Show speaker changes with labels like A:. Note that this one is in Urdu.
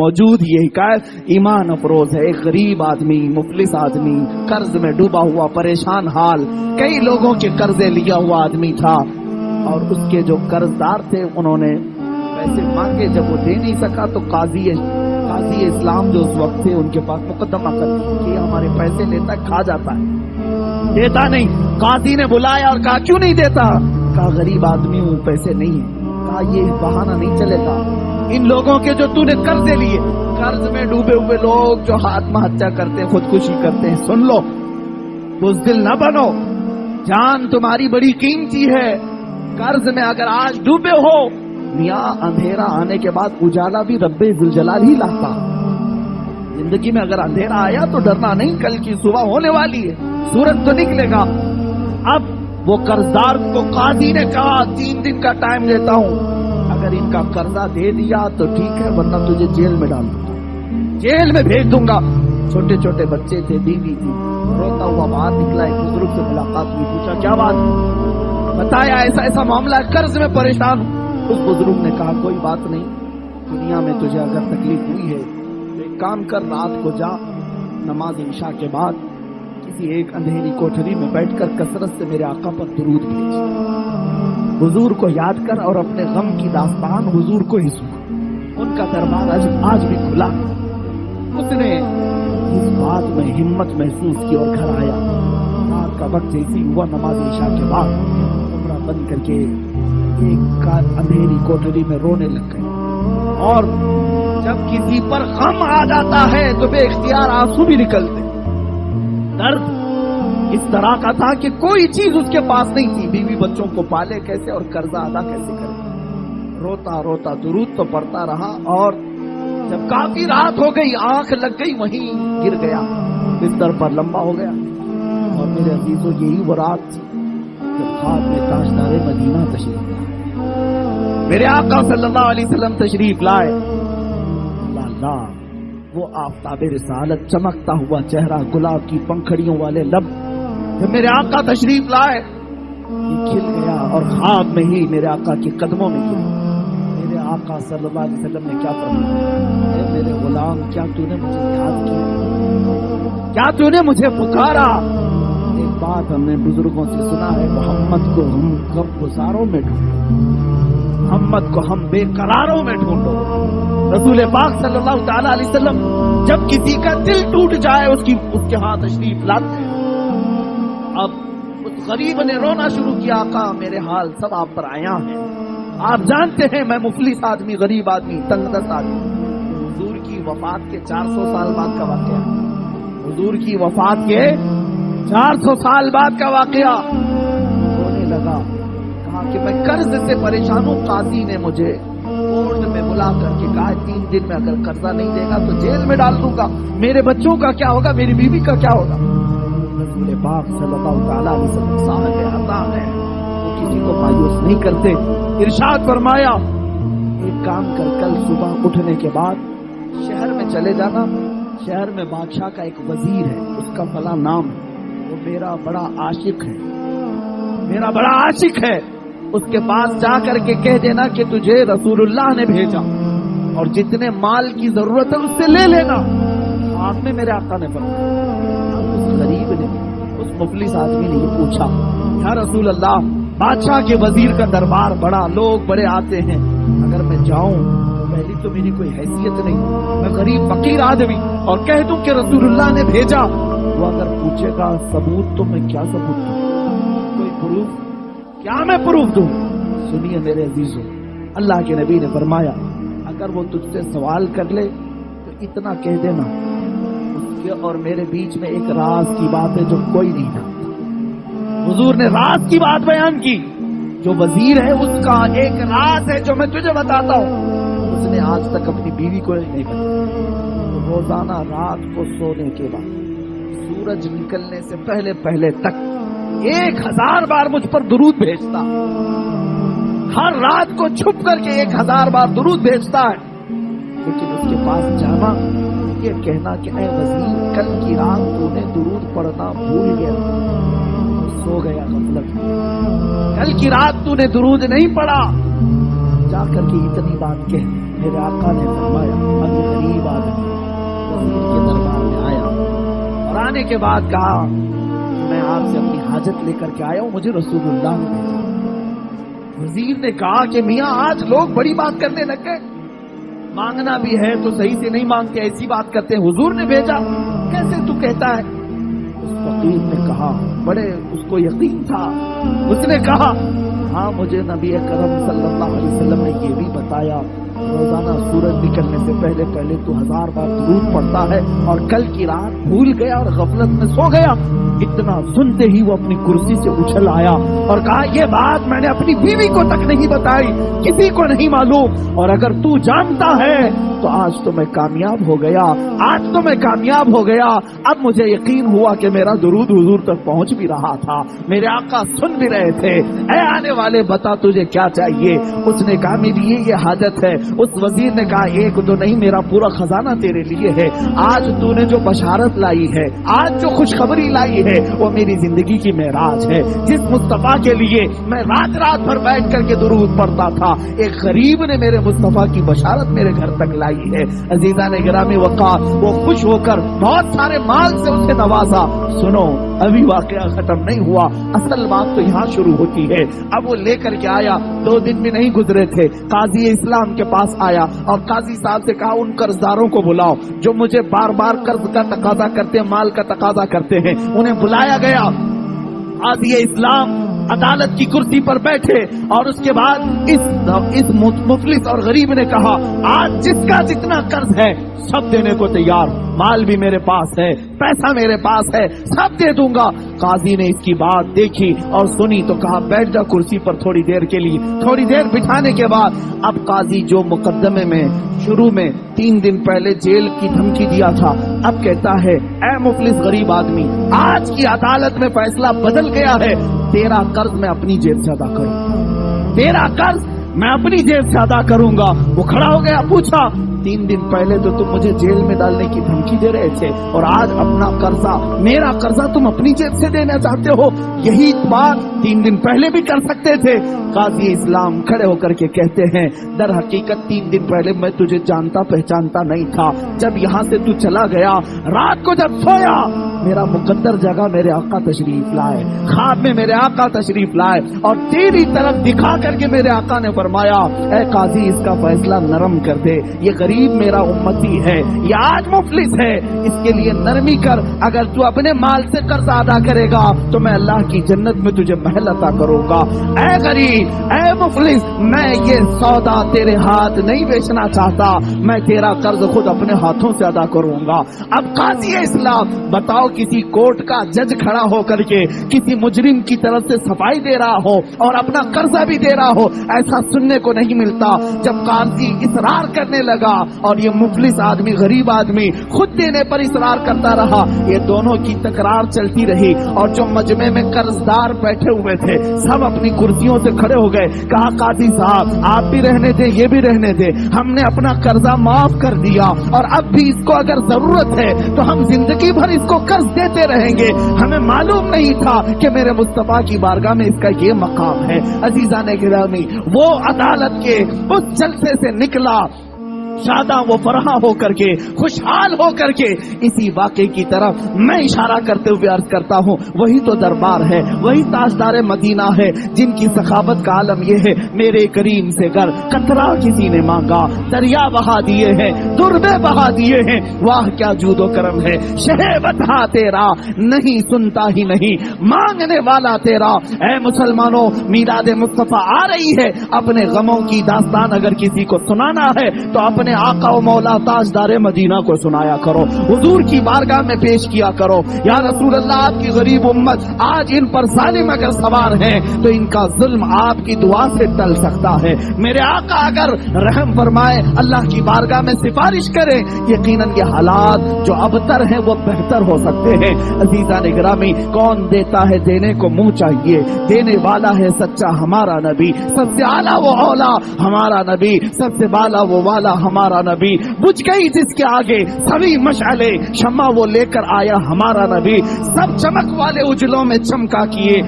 A: موجود یہ حکایت ایمان افروز ہے. ایک غریب آدمی، مفلس آدمی، قرض میں ڈوبا ہوا، پریشان حال، کئی لوگوں کے قرضے لیا ہوا آدمی تھا، اور اس کے جو قرض دار تھے انہوں نے پیسے مانگے. جب وہ دے نہیں سکا تو قاضی اسلام جو اس وقت تھے ان کے پاس مقدمہ کر دیا کہ ہمارے پیسے لیتا کھا جاتا ہے، دیتا نہیں. قاضی نے بلایا اور کہا کیوں نہیں دیتا؟ کہا غریب آدمی ہوں، پیسے نہیں ہیں. کہا یہ بہانہ نہیں چلے گا. ان لوگوں کے جو تو نے قرضے لیے، قرض میں ڈوبے ہوئے لوگ جو آتم ہتیا کرتے ہیں، خودکشی کرتے ہیں، سن لو، بزدل نہ بنو. جان تمہاری بڑی قیمتی ہے. قرض میں اگر آج ڈوبے ہو، میاں اندھیرا آنے کے بعد اجالا بھی رب ذوالجلال ہی لاتا. زندگی میں اگر اندھیرا آیا تو ڈرنا نہیں، کل کی صبح ہونے والی ہے، سورج تو نکلے گا. اب وہ قرضدار کو قاضی نے کہا 3 دن کا ٹائم لیتا ہوں، اگر ان کا قرضہ دے دیا تو ٹھیک ہے، ورنہ تجھے جیل میں ڈال دوں گا، جیل میں بھیج دوں گا. چھوٹے چھوٹے بچے تھے، بیوی تھی. روتا ہوا باہر نکلا، ایک بزرگ سے ملاقات ہوئی، پوچھا کیا بات؟ بتایا ایسا ایسا معاملہ ہے، قرض میں پریشان ہوں. اس بزرگ نے کہا کوئی بات نہیں، دنیا میں تجھے اگر تکلیف ہوئی ہے تو ایک کام کر، رات کو جا، نماز عشاء کے بعد کسی ایک اندھیری کوٹھری میں بیٹھ کر کثرت سے میرے آقا پر درود بھیج، حضور کو یاد کر اور اپنے غم کی داستان حضور کو ہی سنا. ان کا دربار آج بھی کھلا. اس نے اس بات میں ہمت محسوس کی اور گھر آیا. رات کا وقت جیسی ہوا، نماز عشاء کے بعد کمرہ بند کر کے ایک اندھیری کوٹری میں رونے لگ گئے. اور جب کسی پر غم آ جاتا ہے تو بے اختیار آنسو بھی نکلتے. درد اس طرح کا تھا کہ کوئی چیز اس کے پاس نہیں تھی، بیوی بچوں کو پالے کیسے اور قرضہ ادا کیسے کرے. روتا روتا درود تو پڑتا رہا، اور جب کافی رات ہو گئی، آنکھ لگ گئی، وہیں گر گیا، بستر پر لمبا ہو گیا. اور میرے عزیزوں یہی وہ رات تھی جب خواب میں تاجدار مدینہ تشریف لائے، میرے آقا صلی اللہ علیہ وسلم تشریف لائے. اللہ اللہ، وہ آفتاب رسالت، چمکتا ہوا چہرہ، گلاب کی پنکھڑیوں والے لب، جب میرے آقا تشریف لائے یہ کھل گیا، اور خواب میں ہی میرے آقا کے قدموں میں گر. میرے آقا صلی اللہ علیہ وسلم نے کیا فرمایا؟ اے میرے غلام، کیا تو نے مجھے یاد کیا؟ کیا تو نے مجھے پکارا؟ ایک بات ہم نے بزرگوں سے سنا ہے، محمد کو ہم غم گزاروں میں ڈھونڈو، محمد کو ہم بے قراروں میں ڈھونڈو. رسول پاک صلی اللہ تعالی علیہ وسلم جب کسی کا دل ٹوٹ جائے اس کے ہاں تشریف لاتے ہیں. اب اس غریب نے رونا شروع کیا، آقا میرے حال سب آپ پر آیا ہیں، آپ جانتے ہیں میں مفلس آدمی، غریب آدمی، تنگ دست آدمی. حضور کی وفات کے 400 سال بعد کا واقعہ، حضور کی وفات کے 400 سال بعد کا واقعہ. رونے لگا، کہا کہ میں قرض سے پریشان ہوں، قاضی نے مجھے کورٹ میں بلا کر کے کہا 3 دن میں اگر قرضہ نہیں دے گا تو جیل میں ڈال دوں گا، میرے بچوں کا کیا ہوگا، میری بیوی کا کیا ہوگا. رسول پاک صلی اللہ تعالی علیہ وسلم صاحب عطا ہے، وہ کسی کو مایوس نہیں کرتے. ارشاد فرمایا ایک کام کر، کل صبح اٹھنے کے بعد شہر میں چلے جانا، شہر میں بادشاہ کا ایک وزیر ہے، اس کا فلاں نام ہے، وہ میرا بڑا عاشق ہے، میرا بڑا عاشق ہے، اس کے پاس جا کر کے کہہ دینا کہ تجھے رسول اللہ نے بھیجا، اور جتنے مال کی ضرورت ہے اس سے لے لینا. آپ میں میرے آقا نے فرمایا. اس غریب نے، اس مفلس آدمی نے یہ پوچھا، یا رسول اللہ، بادشاہ کے وزیر کا دربار بڑا، لوگ بڑے آتے ہیں، اگر میں جاؤں، پہلی تو میری کوئی حیثیت نہیں، میں غریب فقیر آدمی، اور کہہ دوں کہ رسول اللہ نے بھیجا، وہ اگر پوچھے گا ثبوت تو میں کیا ثبوت دوں، کوئی پروف، کیا میں پروف دوں؟ سنیے میرے عزیزوں، اللہ کے نبی نے فرمایا اگر وہ تجھ سے سوال کر لے تو اتنا کہہ دینا، اس کے اور میرے بیچ میں ایک راز کی بات ہے جو کوئی نہیں جانتا. حضور نے راز کی بات بیان کی، جو وزیر ہے اس کا ایک راز ہے جو میں تجھے بتاتا ہوں، اس نے آج تک اپنی بیوی کو نہیں بتایا. روزانہ رات کو سونے کے بعد سورج نکلنے سے پہلے تک 1000 بار مجھ پر درود بھیجتا، ہر رات کو چھپ کر کے 1000 بار درود بھیجتا ہے. لیکن اس کے پاس جانا، یہ کہنا کہ اے وزیر، کل کی رات تو نے درود پڑھنا بھول گیا، سو گیا غفلت، کل کی رات تو نے درود نہیں پڑھا، جا کر کے اتنی بات کہہ. میرے آقا نے فرمایا اب یہ غریب آدمی وزیر کے دربار میں آیا اور آنے کے بعد کہا میں آپ سے اپنی حاجت لے کر کے آیا ہوں، مجھے رسول اللہ نے بھیجا۔ وزیر نے کہا کہ میاں آج لوگ بڑی بات کرنے لگ گئے، مانگنا بھی ہے تو صحیح سے نہیں مانگتے، ایسی بات کرتے ہیں، حضور نے بھیجا، کیسے تو کہتا ہے؟ اس فقیر نے کہا، بڑے اس کو یقین تھا، اس نے کہا ہاں مجھے نبی اکرم صلی اللہ علیہ وسلم نے یہ بھی بتایا روزانہ سورج نکلنے سے پہلے پہلے تو 1000 بار درود پڑھتا ہے، اور کل کی رات بھول گیا اور غفلت میں سو گیا۔ اتنا سنتے ہی وہ اپنی کرسی سے اچھل آیا اور کہا یہ بات میں نے اپنی بیوی کو تک نہیں بتائی، کسی کو نہیں معلوم، اور اگر تو جانتا ہے تو آج تو میں کامیاب ہو گیا، آج تو میں کامیاب ہو گیا۔ اب مجھے یقین ہوا کہ میرا درود حضور تک پہنچ بھی رہا تھا، میرے آقا سن بھی رہے تھے۔ اے آنے والے بتا تجھے کیا چاہیے؟ اس نے کہا میری یہ حاجت ہے۔ اس وزیر نے کہا ایک دو نہیں، میرا پورا خزانہ تیرے لیے ہے، آج تو نے جو بشارت لائی ہے، آج جو خوشخبری لائی ہے وہ میری زندگی کی معراج ہے۔ جس مصطفیٰ کے لیے میں رات رات بھر بیٹھ کر کے درود پڑھتا تھا، ایک غریب نے میرے مصطفیٰ کی بشارت میرے گھر تک لائی ہے۔ عزیزان گرامی وقار، وہ خوش ہو کر بہت سارے مال سے اسے نوازا۔ سنو ابھی واقعہ ختم نہیں ہوا، اصل بات تو یہاں شروع ہوتی ہے۔ اب وہ لے کر کے آیا، 2 دن بھی نہیں گزرے تھے، قاضی اسلام کے پاس آیا اور قاضی صاحب سے کہا ان قرضداروں کو بلاؤ جو مجھے بار بار قرض کا تقاضا کرتے ہیں، مال کا تقاضا کرتے ہیں۔ انہیں بلایا گیا، قاضی اسلام عدالت کی کرسی پر بیٹھے اور اس کے بعد اس مفلس اور غریب نے کہا آج جس کا جتنا قرض ہے سب دینے کو تیار، مال بھی میرے پاس ہے، پیسہ میرے پاس ہے، سب دے دوں گا۔ قاضی نے اس کی بات دیکھی اور سنی تو کہا بیٹھ جا کرسی پر تھوڑی دیر کے لیے۔ تھوڑی دیر بٹھانے کے بعد اب قاضی جو مقدمے میں شروع میں 3 دن پہلے جیل کی دھمکی دیا تھا، اب کہتا ہے اے مفلس غریب آدمی، آج کی عدالت میں فیصلہ بدل گیا ہے، تیرا قرض میں اپنی جیب سے ادا کروں گا، تیرا قرض میں اپنی جیب سے ادا کروں گا۔ وہ کھڑا ہو گیا، پوچھا 3 دن پہلے تو تم مجھے جیل میں ڈالنے کی دھمکی دے رہے تھے اور آج اپنا قرضہ، میرا قرضہ تم اپنی جیب سے دینا چاہتے ہو؟ یہی بات 3 دن پہلے بھی کر سکتے تھے۔ قاضی اسلام کھڑے ہو کر کے کہتے ہیں در حقیقت 3 دن پہلے میں تجھے جانتا پہچانتا نہیں تھا، جب یہاں سے تو چلا گیا، رات کو جب سویا میرا مقدر جگہ میرے آقا تشریف لائے، خواب میں میرے آقا تشریف لائے اور تیری طرف دکھا کر کے میرے آقا نے فرمایا اے قاضی اس کا فیصلہ نرم کر دے، یہ غریب میرا امتی ہے، یہ آج مفلس ہے، اس کے لیے نرمی کر، اگر تو اپنے مال سے قرض ادا کرے گا تو میں اللہ کی جنت میں تجھے محل عطا کروں گا۔ اے غریب، اے مفلس، میں یہ سودا تیرے ہاتھ نہیں بیچنا چاہتا، میں تیرا قرض خود اپنے ہاتھوں سے ادا کروں گا۔ اب قاضی اسلام بتاؤ، کسی کورٹ کا جج کھڑا ہو کر کے کسی مجرم کی طرف سے صفائی دے رہا ہو اور اپنا قرضہ بھی دے رہا ہو، ایسا سننے کو نہیں ملتا۔ جب قاضی اصرار کرنے لگا اور یہ مفلس آدمی غریب آدمی خود دینے پر اصرار کرتا رہا، یہ دونوں کی تکرار چلتی رہی اور جو مجمع میں قرضدار بیٹھے ہوئے تھے سب اپنی کرسیوں سے کھڑے ہو گئے۔ کہا قاضی صاحب آپ بھی رہنے دیں، یہ بھی رہنے دیں، ہم نے اپنا قرضہ معاف کر دیا اور اب بھی اس کو اگر ضرورت ہے تو ہم زندگی بھر اس کو قرض دیتے رہیں گے، ہمیں معلوم نہیں تھا کہ میرے مصطفیٰ کی بارگاہ میں اس کا یہ مقام ہے۔ عزیزان گرامی، وہ عدالت کے اس جلسے سے نکلا شاداں و فرحاں ہو کر کے، خوشحال ہو کر کے، اسی واقعے کی طرف میں اشارہ کرتے ہوئے عرض کرتا ہوں، وہی تو دربار ہے، وہی تاجدار مدینہ ہے جن کی سخاوت کا عالم یہ ہے میرے کریم سے گر قطرہ کسی نے مانگا، دریا بہا دیے ہیں، دربے بہا دیے ہیں، واہ کیا جود و کرم ہے، شہوت ہا تیرا نہیں سنتا ہی نہیں، مانگنے والا تیرا۔ اے مسلمانوں، میلاد مصطفیٰ آ رہی ہے، اپنے غموں کی داستان اگر کسی کو سنانا ہے تو اپنے آقا و مولا تاجدار مدینہ کو سنایا کرو، حضور کی بارگاہ میں پیش کیا کرو، یا رسول اللہ آپ کی غریب امت آج ان پر ظالم اگر سوار ہیں تو ان کا ظلم آپ کی دعا سے ٹل سکتا ہے، میرے آقا اگر رحم فرمائے اللہ کی بارگاہ میں سفارش کرے، یقیناً یہ حالات جو ابتر ہیں وہ بہتر ہو سکتے ہیں۔ عزیزان گرامی، کون دیتا ہے؟ دینے کو منہ چاہیے، دینے والا ہے سچا ہمارا نبی، سب سے اعلیٰ وہ اولا ہمارا نبی، سب سے بالا وہ والا ہمارا نبی، بجھ گئی جس کے آگے سبھی مشعلے، شمع وہ لے کر آیا ہمارا نبی، سب چمک والے اجلوں میں چمکا کیے